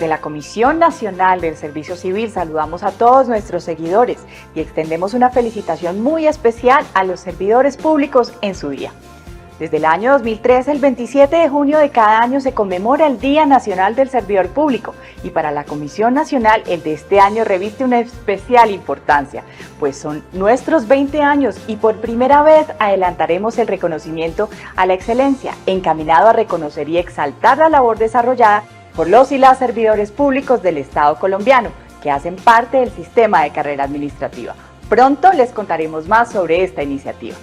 Desde la Comisión Nacional del Servicio Civil saludamos a todos nuestros seguidores y extendemos una felicitación muy especial a los servidores públicos en su día. Desde el año 2013, el 27 de junio de cada año se conmemora el Día Nacional del Servidor Público y para la Comisión Nacional el de este año reviste una especial importancia, pues son nuestros 20 años y por primera vez adelantaremos el reconocimiento a la excelencia, encaminado a reconocer y exaltar la labor desarrollada por los y las servidores públicos del Estado colombiano, que hacen parte del sistema de carrera administrativa. Pronto les contaremos más sobre esta iniciativa.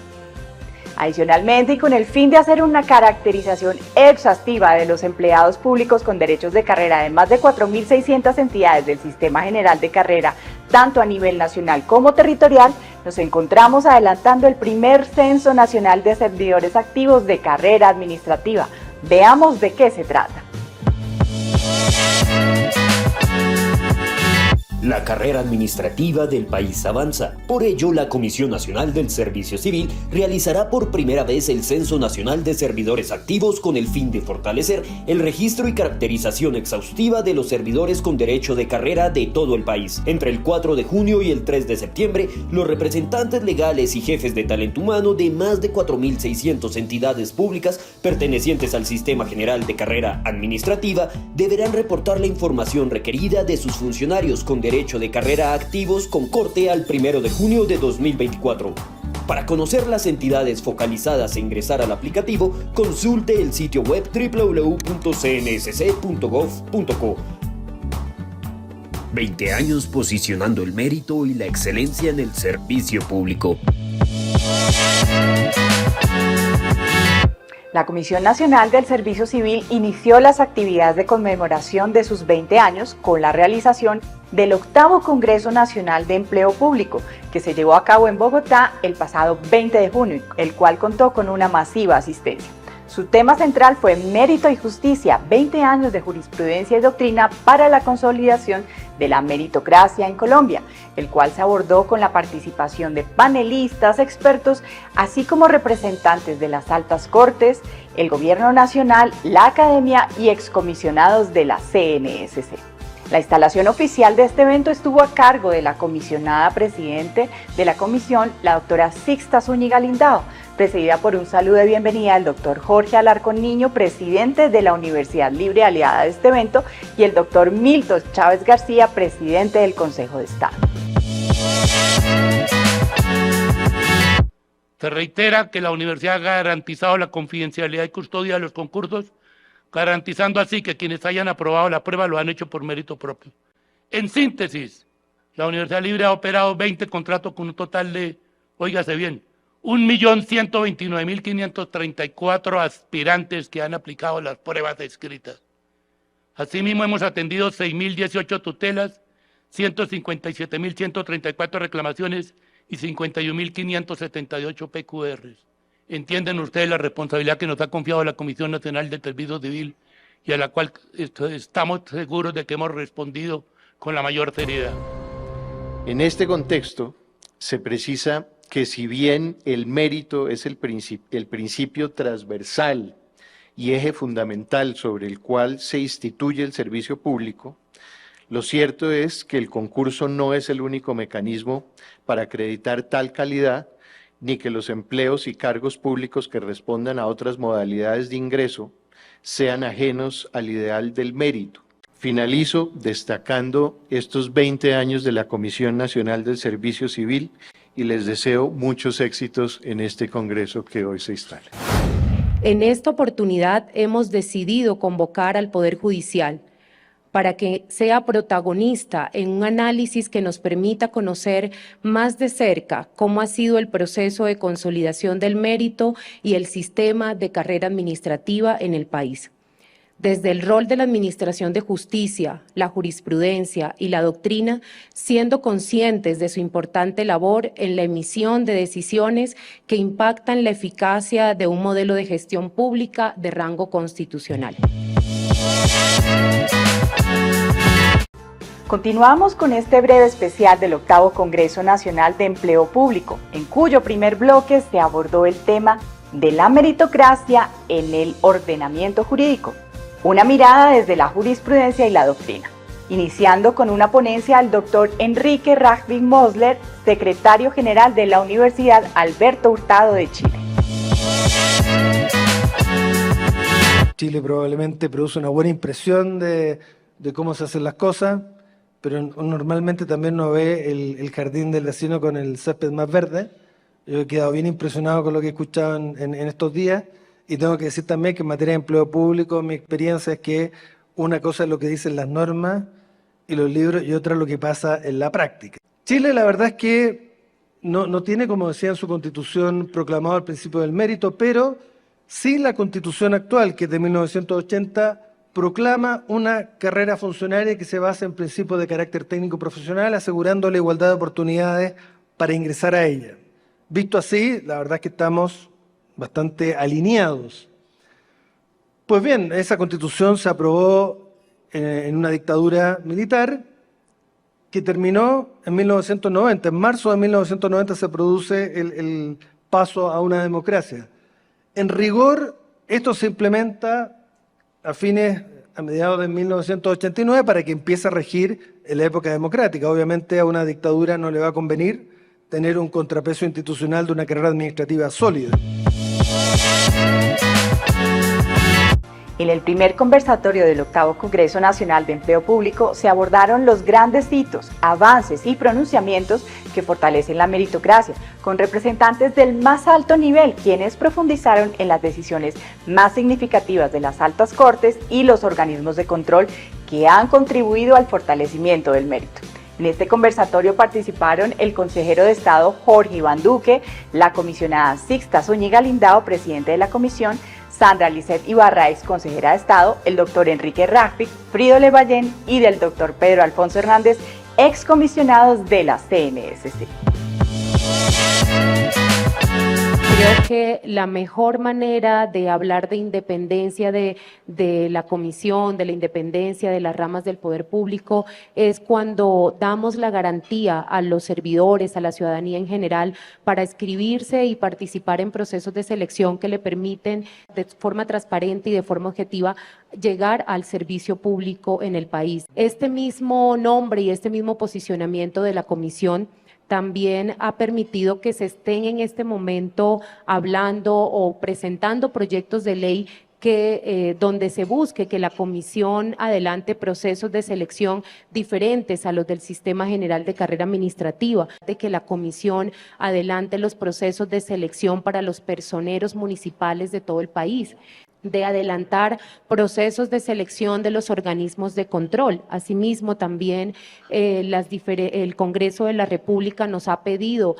Adicionalmente, y con el fin de hacer una caracterización exhaustiva de los empleados públicos con derechos de carrera de más de 4.600 entidades del Sistema General de Carrera, tanto a nivel nacional como territorial, nos encontramos adelantando el primer Censo Nacional de Servidores Activos de Carrera Administrativa. Veamos de qué se trata. La carrera administrativa del país avanza. Por ello, la Comisión Nacional del Servicio Civil realizará por primera vez el Censo Nacional de Servidores Activos con el fin de fortalecer el registro y caracterización exhaustiva de los servidores con derecho de carrera de todo el país. Entre el 4 de junio y el 3 de septiembre, los representantes legales y jefes de talento humano de más de 4.600 entidades públicas pertenecientes al Sistema General de Carrera Administrativa deberán reportar la información requerida de sus funcionarios con derecho de carrera activos con corte al 1 de junio de 2024. Para conocer las entidades focalizadas e ingresar al aplicativo, consulte el sitio web www.cnsc.gov.co. 20 años posicionando el mérito y la excelencia en el servicio público. La Comisión Nacional del Servicio Civil inició las actividades de conmemoración de sus 20 años con la realización del 8º Congreso Nacional de Empleo Público, que se llevó a cabo en Bogotá el pasado 20 de junio, el cual contó con una masiva asistencia. Su tema central fue Mérito y Justicia, 20 años de jurisprudencia y doctrina para la consolidación de la meritocracia en Colombia, el cual se abordó con la participación de panelistas, expertos, así como representantes de las altas cortes, el Gobierno Nacional, la Academia y excomisionados de la CNSC. La instalación oficial de este evento estuvo a cargo de la comisionada presidente de la comisión, la doctora Sixta Zúñiga Lindao, precedida por un saludo de bienvenida del doctor Jorge Alarcón Niño, presidente de la Universidad Libre aliada de este evento, y el doctor Milton Chávez García, presidente del Consejo de Estado. Se reitera que la universidad ha garantizado la confidencialidad y custodia de los concursos, garantizando así que quienes hayan aprobado la prueba lo han hecho por mérito propio. En síntesis, la Universidad Libre ha operado 20 contratos con un total de, óigase bien, 1.129.534 aspirantes que han aplicado las pruebas escritas. Asimismo, hemos atendido 6.018 tutelas, 157.134 reclamaciones y 51.578 PQRs. Entienden ustedes la responsabilidad que nos ha confiado la Comisión Nacional del Servicio Civil y a la cual estamos seguros de que hemos respondido con la mayor seriedad. En este contexto, se precisa que si bien el mérito es el principio transversal y eje fundamental sobre el cual se instituye el servicio público, lo cierto es que el concurso no es el único mecanismo para acreditar tal calidad, ni que los empleos y cargos públicos que respondan a otras modalidades de ingreso sean ajenos al ideal del mérito. Finalizo destacando estos 20 años de la Comisión Nacional del Servicio Civil y les deseo muchos éxitos en este congreso que hoy se instala. En esta oportunidad hemos decidido convocar al Poder Judicial para que sea protagonista en un análisis que nos permita conocer más de cerca cómo ha sido el proceso de consolidación del mérito y el sistema de carrera administrativa en el país. Desde el rol de la Administración de Justicia, la jurisprudencia y la doctrina, siendo conscientes de su importante labor en la emisión de decisiones que impactan la eficacia de un modelo de gestión pública de rango constitucional. Continuamos con este breve especial del 8º Congreso Nacional de Empleo Público, en cuyo primer bloque se abordó el tema de la meritocracia en el ordenamiento jurídico. Una mirada desde la jurisprudencia y la doctrina, iniciando con una ponencia al doctor Enrique Rachbig Mosler, secretario general de la Universidad Alberto Hurtado de Chile. Chile probablemente produce una buena impresión de cómo se hacen las cosas, pero normalmente también uno ve el jardín del vecino con el césped más verde. Yo he quedado bien impresionado con lo que he escuchado en estos días, y tengo que decir también que en materia de empleo público mi experiencia es que una cosa es lo que dicen las normas y los libros y otra es lo que pasa en la práctica. Chile, la verdad es que no tiene, como decía en su constitución, proclamado el principio del mérito, pero sí la constitución actual, que es de 1980, proclama una carrera funcionaria que se basa en principios de carácter técnico profesional, asegurando la igualdad de oportunidades para ingresar a ella. Visto así, la verdad es que estamos bastante alineados. Pues bien, esa constitución se aprobó en una dictadura militar que terminó en 1990. En marzo de 1990 se produce el paso a una democracia. En rigor, esto se implementa a mediados de 1989 para que empiece a regir en la época democrática. Obviamente a una dictadura no le va a convenir tener un contrapeso institucional de una carrera administrativa sólida. En el primer conversatorio del 8º Congreso Nacional de Empleo Público se abordaron los grandes hitos, avances y pronunciamientos que fortalecen la meritocracia, con representantes del más alto nivel, quienes profundizaron en las decisiones más significativas de las altas cortes y los organismos de control que han contribuido al fortalecimiento del mérito. En este conversatorio participaron el consejero de Estado Jorge Iván Duque, la comisionada Sixta Zúñiga Lindao, presidente de la comisión, Sandra Lisset Ibarraiz, consejera de Estado, el doctor Enrique Rachbig, Frido Levallén y del doctor Pedro Alfonso Hernández, excomisionados de la CNSC. Creo que la mejor manera de hablar de independencia de la comisión, de la independencia de las ramas del poder público, es cuando damos la garantía a los servidores, a la ciudadanía en general, para inscribirse y participar en procesos de selección que le permiten de forma transparente y de forma objetiva llegar al servicio público en el país. Este mismo nombre y este mismo posicionamiento de la comisión también ha permitido que se estén en este momento hablando o presentando proyectos de ley donde se busque que la comisión adelante procesos de selección diferentes a los del Sistema General de Carrera Administrativa, de que la comisión adelante los procesos de selección para los personeros municipales de todo el país, de adelantar procesos de selección de los organismos de control. Asimismo, también el Congreso de la República nos ha pedido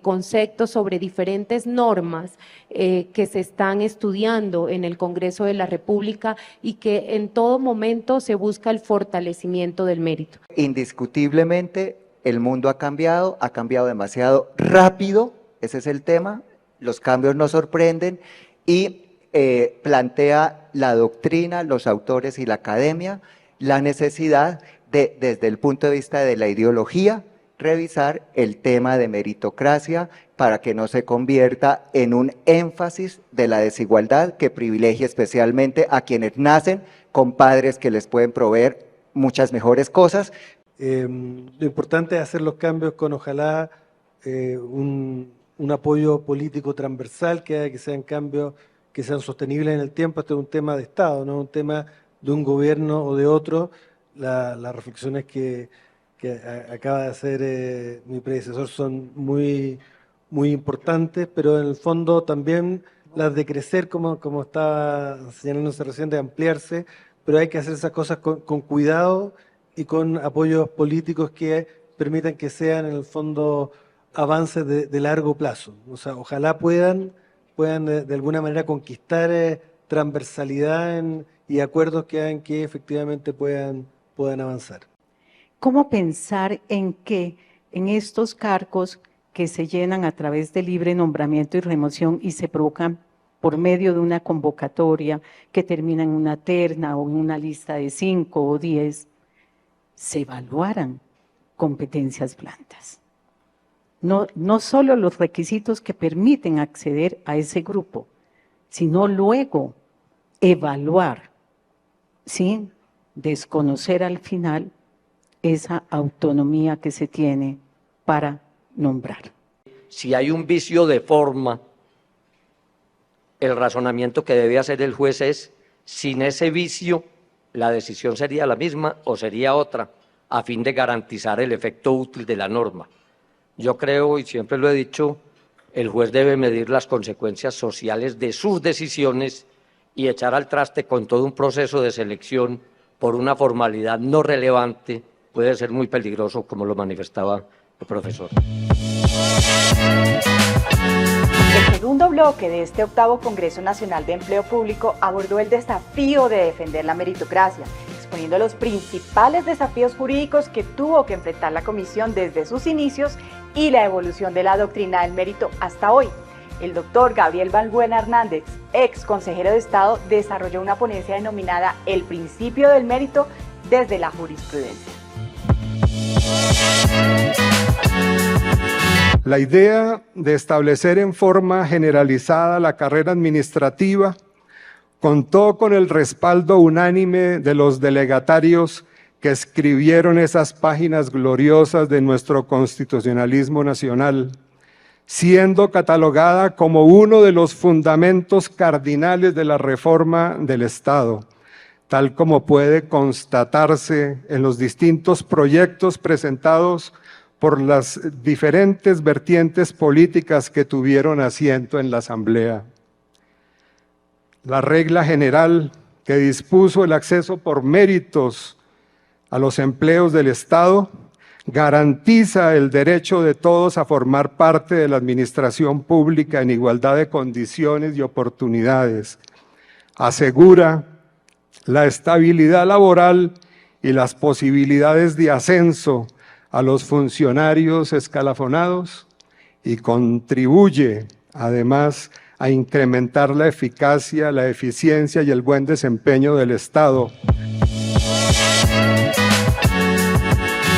conceptos sobre diferentes normas que se están estudiando en el Congreso de la República y que en todo momento se busca el fortalecimiento del mérito. Indiscutiblemente, el mundo ha cambiado demasiado rápido, ese es el tema, los cambios nos sorprenden y plantea la doctrina, los autores y la academia, la necesidad de, desde el punto de vista de la ideología, revisar el tema de meritocracia para que no se convierta en un énfasis de la desigualdad que privilegie especialmente a quienes nacen con padres que les pueden proveer muchas mejores cosas. Lo importante es hacer los cambios con ojalá un apoyo político transversal, que sean cambios que sean sostenibles en el tiempo. Este es un tema de Estado, no es un tema de un gobierno o de otro. Las reflexiones que acaba de hacer mi predecesor son muy importantes, pero en el fondo también las de crecer, como estaba señalándose recién, de ampliarse, pero hay que hacer esas cosas con cuidado y con apoyos políticos que permitan que sean en el fondo avances de largo plazo. O sea, ojalá puedan de alguna manera conquistar transversalidad y acuerdos que hagan que efectivamente puedan avanzar. ¿Cómo pensar en que en estos cargos que se llenan a través de libre nombramiento y remoción y se provocan por medio de una convocatoria que termina en una terna o en una lista de 5 o 10, se evaluaran competencias blandas? No solo los requisitos que permiten acceder a ese grupo, sino luego evaluar sin desconocer al final esa autonomía que se tiene para nombrar. Si hay un vicio de forma, el razonamiento que debe hacer el juez es, sin ese vicio, la decisión sería la misma o sería otra, a fin de garantizar el efecto útil de la norma. Yo creo, y siempre lo he dicho, el juez debe medir las consecuencias sociales de sus decisiones y echar al traste con todo un proceso de selección por una formalidad no relevante puede ser muy peligroso, como lo manifestaba el profesor. El segundo bloque de este 8º Congreso Nacional de Empleo Público abordó el desafío de defender la meritocracia, exponiendo los principales desafíos jurídicos que tuvo que enfrentar la comisión desde sus inicios y la evolución de la doctrina del mérito hasta hoy. El doctor Gabriel Balbuena Hernández, ex consejero de Estado, desarrolló una ponencia denominada El principio del mérito desde la jurisprudencia. La idea de establecer en forma generalizada la carrera administrativa contó con el respaldo unánime de los delegatarios que escribieron esas páginas gloriosas de nuestro constitucionalismo nacional, siendo catalogada como uno de los fundamentos cardinales de la reforma del Estado, tal como puede constatarse en los distintos proyectos presentados por las diferentes vertientes políticas que tuvieron asiento en la Asamblea. La regla general que dispuso el acceso por méritos a los empleos del Estado garantiza el derecho de todos a formar parte de la administración pública en igualdad de condiciones y oportunidades. Asegura la estabilidad laboral y las posibilidades de ascenso a los funcionarios escalafonados y contribuye, además, a incrementar la eficacia, la eficiencia y el buen desempeño del Estado.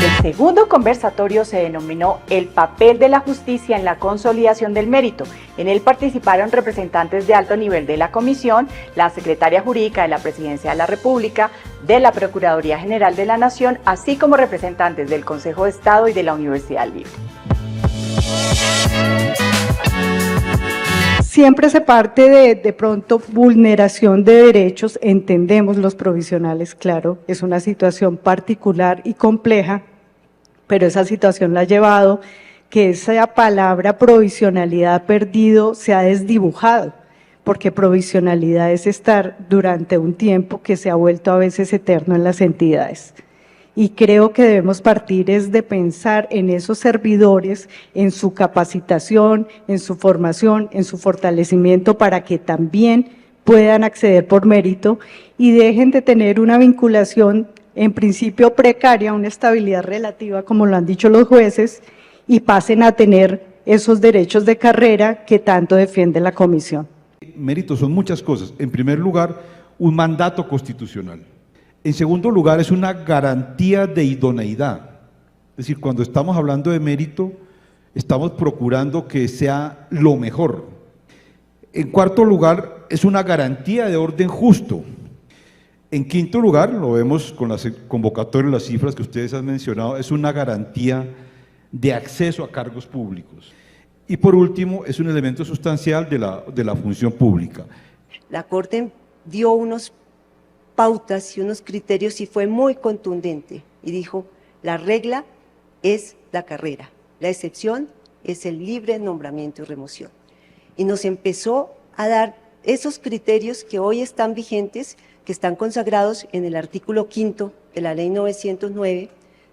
El segundo conversatorio se denominó El papel de la justicia en la consolidación del mérito. En él participaron representantes de alto nivel de la Comisión, la Secretaria Jurídica de la Presidencia de la República, de la Procuraduría General de la Nación, así como representantes del Consejo de Estado y de la Universidad Libre. Siempre se parte de pronto vulneración de derechos, entendemos los provisionales, claro, es una situación particular y compleja, pero esa situación la ha llevado que esa palabra provisionalidad ha perdido, se ha desdibujado, porque provisionalidad es estar durante un tiempo que se ha vuelto a veces eterno en las entidades. Y creo que debemos partir es de pensar en esos servidores, en su capacitación, en su formación, en su fortalecimiento para que también puedan acceder por mérito y dejen de tener una vinculación en principio precaria, una estabilidad relativa, como lo han dicho los jueces, y pasen a tener esos derechos de carrera que tanto defiende la Comisión. Méritos son muchas cosas. En primer lugar, un mandato constitucional. En segundo lugar, es una garantía de idoneidad. Es decir, cuando estamos hablando de mérito, estamos procurando que sea lo mejor. En cuarto lugar, es una garantía de orden justo. En quinto lugar, lo vemos con las convocatorias, las cifras que ustedes han mencionado, es una garantía de acceso a cargos públicos. Y por último, es un elemento sustancial de la función pública. La Corte dio unos pautas y unos criterios y fue muy contundente y dijo, la regla es la carrera, la excepción es el libre nombramiento y remoción. Y nos empezó a dar esos criterios que hoy están vigentes, que están consagrados en el artículo 5º de la Ley 909,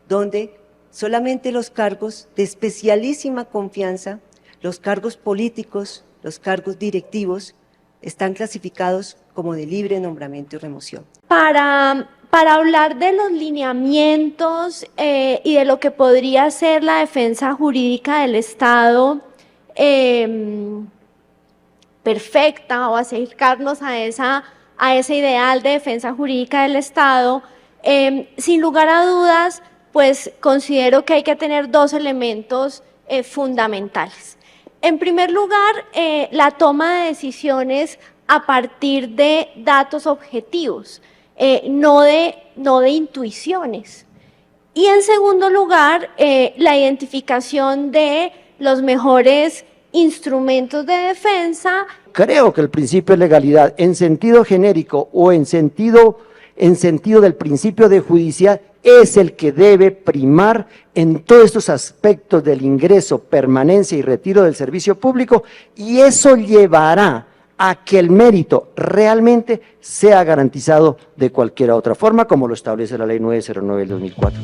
donde solamente los cargos de especialísima confianza, los cargos políticos, los cargos directivos, están clasificados como de libre nombramiento y remoción. Para hablar de los lineamientos y de lo que podría ser la defensa jurídica del Estado perfecta o acercarnos a ese ideal de defensa jurídica del Estado, sin lugar a dudas, pues considero que hay que tener dos elementos fundamentales. En primer lugar, la toma de decisiones a partir de datos objetivos. no de intuiciones. Y en segundo lugar, la identificación de los mejores instrumentos de defensa. Creo que el principio de legalidad en sentido genérico o en sentido del principio de judicial es el que debe primar en todos estos aspectos del ingreso, permanencia y retiro del servicio público, y eso llevará a que el mérito realmente sea garantizado de cualquier otra forma, como lo establece la Ley 909 del 2004.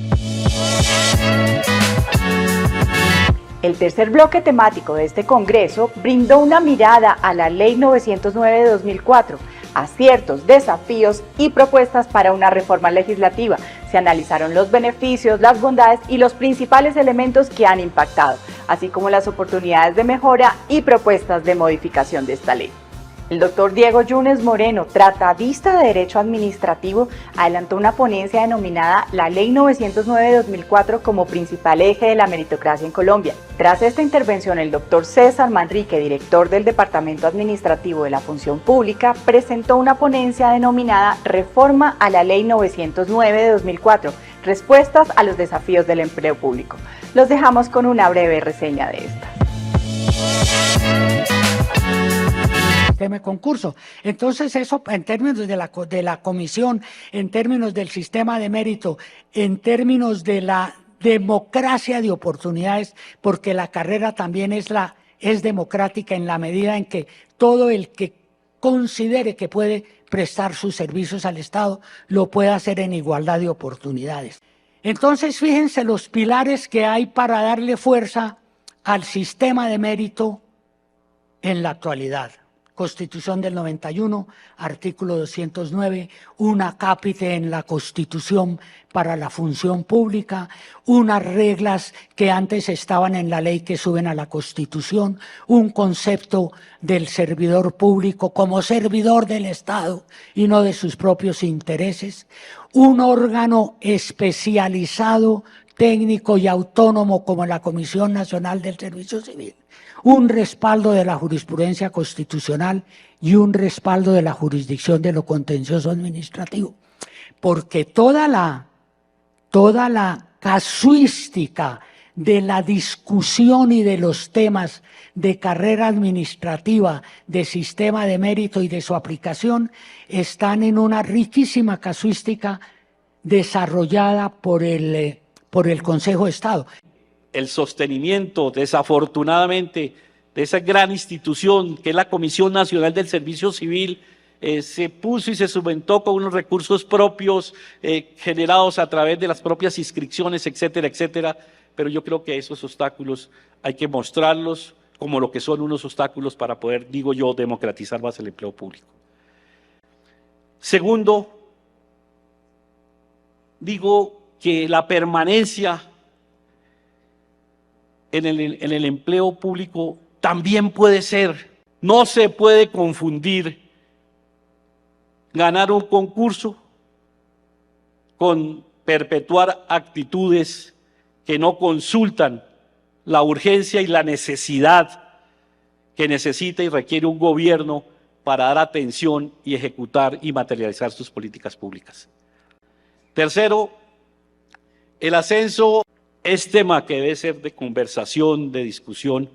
El tercer bloque temático de este Congreso brindó una mirada a la Ley 909 de 2004, aciertos, desafíos y propuestas para una reforma legislativa. Se analizaron los beneficios, las bondades y los principales elementos que han impactado, así como las oportunidades de mejora y propuestas de modificación de esta ley. El doctor Diego Yunes Moreno, tratadista de Derecho Administrativo, adelantó una ponencia denominada La Ley 909 de 2004 como principal eje de la meritocracia en Colombia. Tras esta intervención, el doctor César Manrique, director del Departamento Administrativo de la Función Pública, presentó una ponencia denominada Reforma a la Ley 909 de 2004, respuestas a los desafíos del empleo público. Los dejamos con una breve reseña de esta. Concurso. Entonces eso en términos de la comisión, en términos del sistema de mérito, en términos de la democracia de oportunidades, porque la carrera también es democrática en la medida en que todo el que considere que puede prestar sus servicios al Estado lo puede hacer en igualdad de oportunidades. Entonces fíjense los pilares que hay para darle fuerza al sistema de mérito en la actualidad. Constitución del 91, artículo 209, una cápite en la Constitución para la función pública, unas reglas que antes estaban en la ley que suben a la Constitución, un concepto del servidor público como servidor del Estado y no de sus propios intereses, un órgano especializado, técnico y autónomo como la Comisión Nacional del Servicio Civil, un respaldo de la jurisprudencia constitucional y un respaldo de la jurisdicción de lo contencioso administrativo, porque toda la casuística de la discusión y de los temas de carrera administrativa, de sistema de mérito y de su aplicación están en una riquísima casuística desarrollada por el Consejo de Estado. El sostenimiento, desafortunadamente, de esa gran institución que es la Comisión Nacional del Servicio Civil, se puso y se subventó con unos recursos propios generados a través de las propias inscripciones, etcétera, etcétera, pero yo creo que esos obstáculos hay que mostrarlos como lo que son unos obstáculos para poder, digo yo, democratizar más el empleo público. Segundo, digo que la permanencia en el empleo público también puede ser, no se puede confundir ganar un concurso con perpetuar actitudes que no consultan la urgencia y la necesidad que necesita y requiere un gobierno para dar atención y ejecutar y materializar sus políticas públicas. Tercero, el ascenso es tema que debe ser de conversación, de discusión,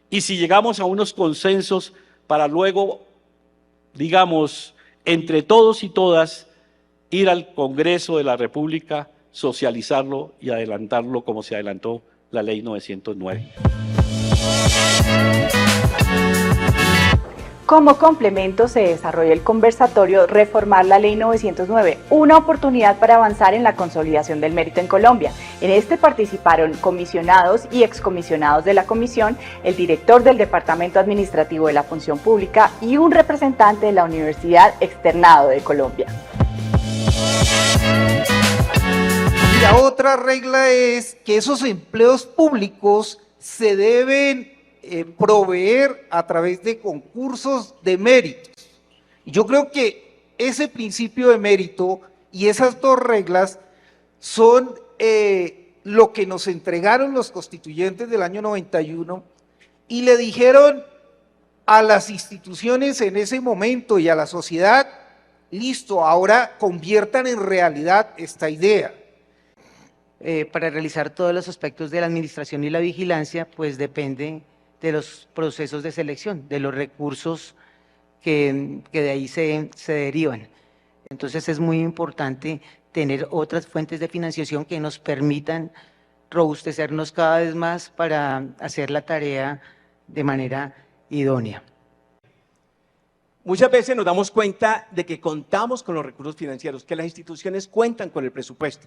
y si llegamos a unos consensos para luego, digamos, entre todos y todas, ir al Congreso de la República, socializarlo y adelantarlo como se adelantó la Ley 909. Como complemento se desarrolló el conversatorio Reformar la Ley 909, una oportunidad para avanzar en la consolidación del mérito en Colombia. En este participaron comisionados y excomisionados de la comisión, el director del Departamento Administrativo de la Función Pública y un representante de la Universidad Externado de Colombia. La otra regla es que esos empleos públicos se deben proveer a través de concursos de méritos. Yo creo que ese principio de mérito y esas dos reglas son lo que nos entregaron los constituyentes del año 91 y le dijeron a las instituciones en ese momento y a la sociedad listo, ahora conviertan en realidad esta idea. Para realizar todos los aspectos de la administración y la vigilancia, pues depende de los procesos de selección, de los recursos que de ahí se derivan. Entonces es muy importante tener otras fuentes de financiación que nos permitan robustecernos cada vez más para hacer la tarea de manera idónea. Muchas veces nos damos cuenta de que contamos con los recursos financieros, que las instituciones cuentan con el presupuesto.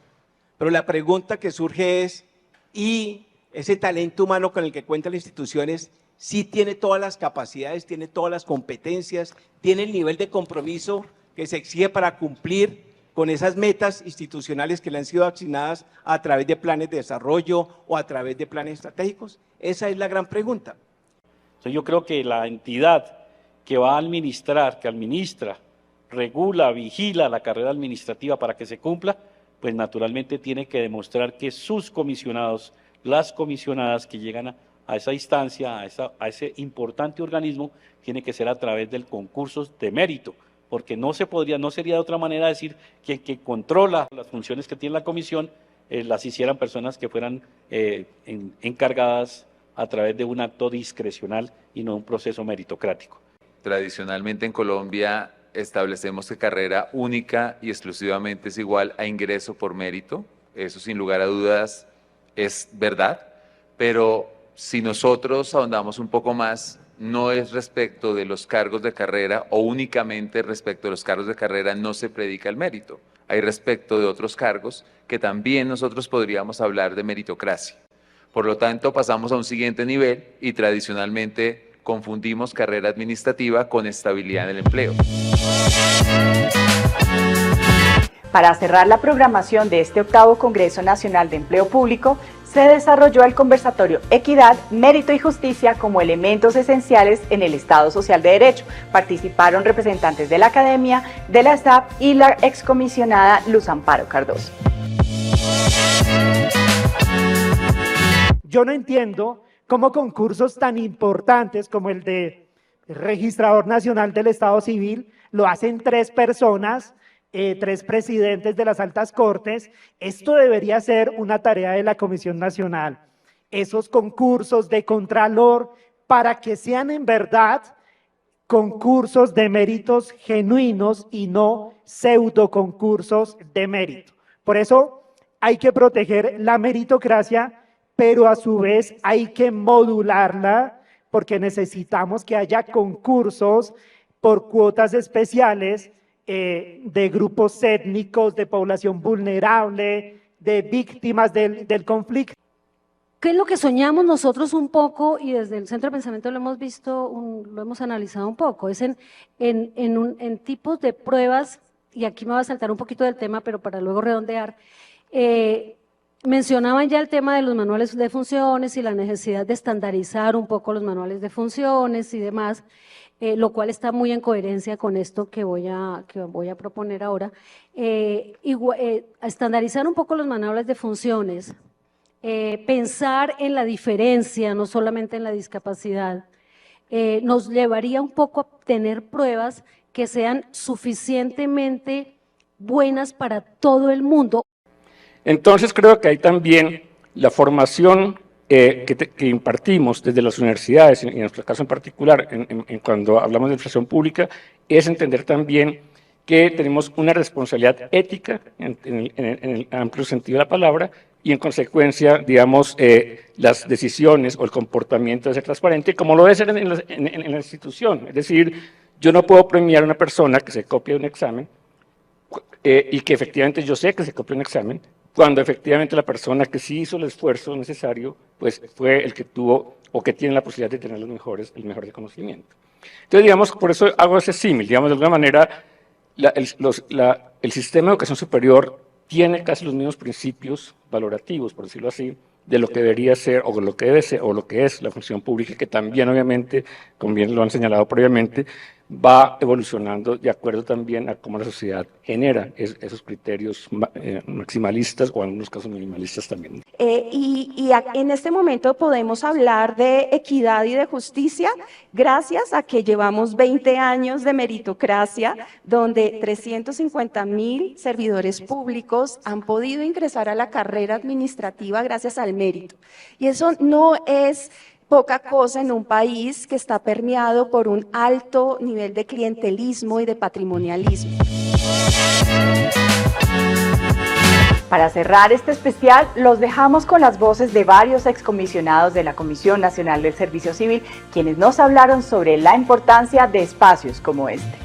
Pero la pregunta que surge es, ¿y ese talento humano con el que cuentan las instituciones sí tiene todas las capacidades, tiene todas las competencias, tiene el nivel de compromiso que se exige para cumplir con esas metas institucionales que le han sido asignadas a través de planes de desarrollo o a través de planes estratégicos? Esa es la gran pregunta. Yo creo que la entidad que va a administrar, que administra, regula, vigila la carrera administrativa para que se cumpla, pues naturalmente tiene que demostrar que sus comisionados, las comisionadas que llegan a esa instancia, a ese importante organismo, tiene que ser a través del concurso de mérito, porque no sería de otra manera decir que quien controla las funciones que tiene la comisión las hicieran personas que fueran encargadas a través de un acto discrecional y no un proceso meritocrático. Tradicionalmente en Colombia establecemos que carrera única y exclusivamente es igual a ingreso por mérito. Eso sin lugar a dudas es verdad, pero si nosotros ahondamos un poco más, no es respecto de los cargos de carrera o únicamente respecto de los cargos de carrera no se predica el mérito. Hay respecto de otros cargos que también nosotros podríamos hablar de meritocracia. Por lo tanto, pasamos a un siguiente nivel y tradicionalmente confundimos carrera administrativa con estabilidad en el empleo. Para cerrar la programación de este 8º Congreso Nacional de Empleo Público, se desarrolló el conversatorio Equidad, Mérito y Justicia como elementos esenciales en el Estado Social de Derecho. Participaron representantes de la Academia, de la SAP y la excomisionada Luz Amparo Cardoso. Yo no entiendo cómo concursos tan importantes como el de Registrador Nacional del Estado Civil lo hacen 3 personas, 3 presidentes de las altas cortes. Esto debería ser una tarea de la Comisión Nacional. Esos concursos de contralor, para que sean en verdad concursos de méritos genuinos y no pseudo concursos de mérito. Por eso hay que proteger la meritocracia, pero a su vez hay que modularla, porque necesitamos que haya concursos por cuotas especiales de grupos étnicos, de población vulnerable, de víctimas del conflicto. ¿Qué es lo que soñamos nosotros un poco, y desde el Centro de Pensamiento lo hemos visto, lo hemos analizado un poco? Es en tipos de pruebas, y aquí me voy a saltar un poquito del tema, pero para luego redondear. Mencionaban ya el tema de los manuales de funciones y la necesidad de estandarizar un poco los manuales de funciones y demás, lo cual está muy en coherencia con esto que voy a proponer ahora. Estandarizar un poco los manuales de funciones, pensar en la diferencia, no solamente en la discapacidad, nos llevaría un poco a tener pruebas que sean suficientemente buenas para todo el mundo. Entonces creo que hay también la formación que impartimos desde las universidades, en nuestro caso en particular, cuando hablamos de administración pública, es entender también que tenemos una responsabilidad ética en el amplio sentido de la palabra, y en consecuencia, digamos, las decisiones o el comportamiento debe ser transparente, como lo debe ser en la institución. Es decir, yo no puedo premiar a una persona que se copia un examen y que efectivamente yo sé que se copia un examen, cuando efectivamente la persona que sí hizo el esfuerzo necesario, pues fue el que tuvo o que tiene la posibilidad de tener el mejor reconocimiento. Entonces, digamos, por eso hago ese símil, digamos, de alguna manera, el sistema de educación superior tiene casi los mismos principios valorativos, por decirlo así, de lo que debería ser, o lo que debe ser, o lo que es la función pública, que también, obviamente, como bien lo han señalado previamente, va evolucionando de acuerdo también a cómo la sociedad genera esos criterios maximalistas o en algunos casos minimalistas también. En este momento podemos hablar de equidad y de justicia gracias a que llevamos 20 años de meritocracia, donde 350.000 servidores públicos han podido ingresar a la carrera administrativa gracias al mérito. Y eso no es poca cosa en un país que está permeado por un alto nivel de clientelismo y de patrimonialismo. Para cerrar este especial, los dejamos con las voces de varios excomisionados de la Comisión Nacional del Servicio Civil, quienes nos hablaron sobre la importancia de espacios como este.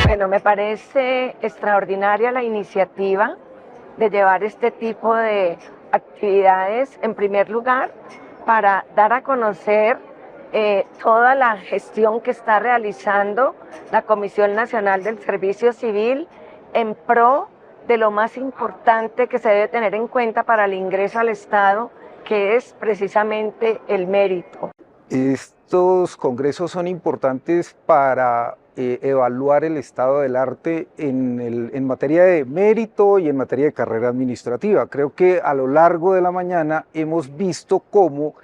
Bueno, me parece extraordinaria la iniciativa de llevar este tipo de actividades, en primer lugar, para dar a conocer toda la gestión que está realizando la Comisión Nacional del Servicio Civil en pro de lo más importante que se debe tener en cuenta para el ingreso al Estado, que es precisamente el mérito. Estos congresos son importantes para evaluar el estado del arte en materia de mérito y en materia de carrera administrativa. Creo que a lo largo de la mañana hemos visto cómo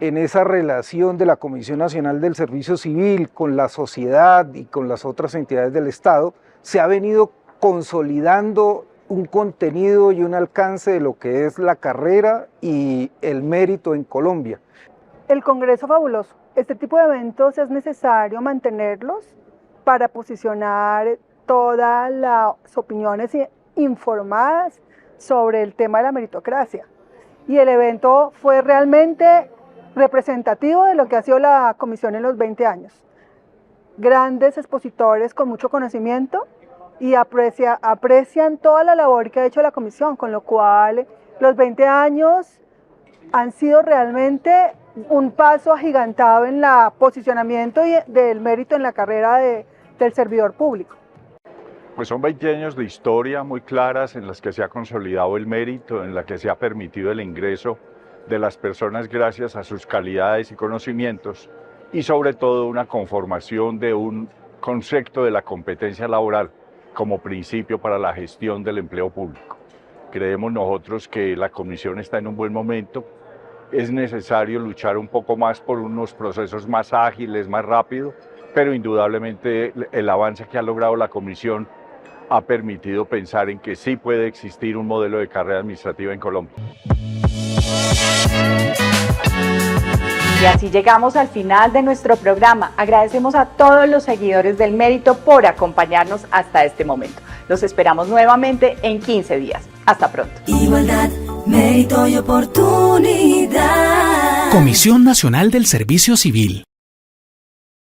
en esa relación de la Comisión Nacional del Servicio Civil con la sociedad y con las otras entidades del Estado se ha venido consolidando un contenido y un alcance de lo que es la carrera y el mérito en Colombia. El Congreso fabuloso. Este tipo de eventos es necesario mantenerlos para posicionar todas las opiniones informadas sobre el tema de la meritocracia. Y el evento fue realmente representativo de lo que ha sido la comisión en los 20 años. Grandes expositores con mucho conocimiento y aprecian toda la labor que ha hecho la comisión, con lo cual los 20 años han sido realmente un paso agigantado en el posicionamiento del mérito en la carrera del servidor público. Pues son 20 años de historia muy claras en las que se ha consolidado el mérito, en la que se ha permitido el ingreso de las personas gracias a sus calidades y conocimientos y sobre todo una conformación de un concepto de la competencia laboral como principio para la gestión del empleo público. Creemos nosotros que la comisión está en un buen momento. Es necesario luchar un poco más por unos procesos más ágiles, más rápidos, pero indudablemente el avance que ha logrado la comisión ha permitido pensar en que sí puede existir un modelo de carrera administrativa en Colombia. Y así llegamos al final de nuestro programa. Agradecemos a todos los seguidores del Mérito por acompañarnos hasta este momento. Los esperamos nuevamente en 15 días. Hasta pronto. Igualdad, mérito y oportunidad. Comisión Nacional del Servicio Civil.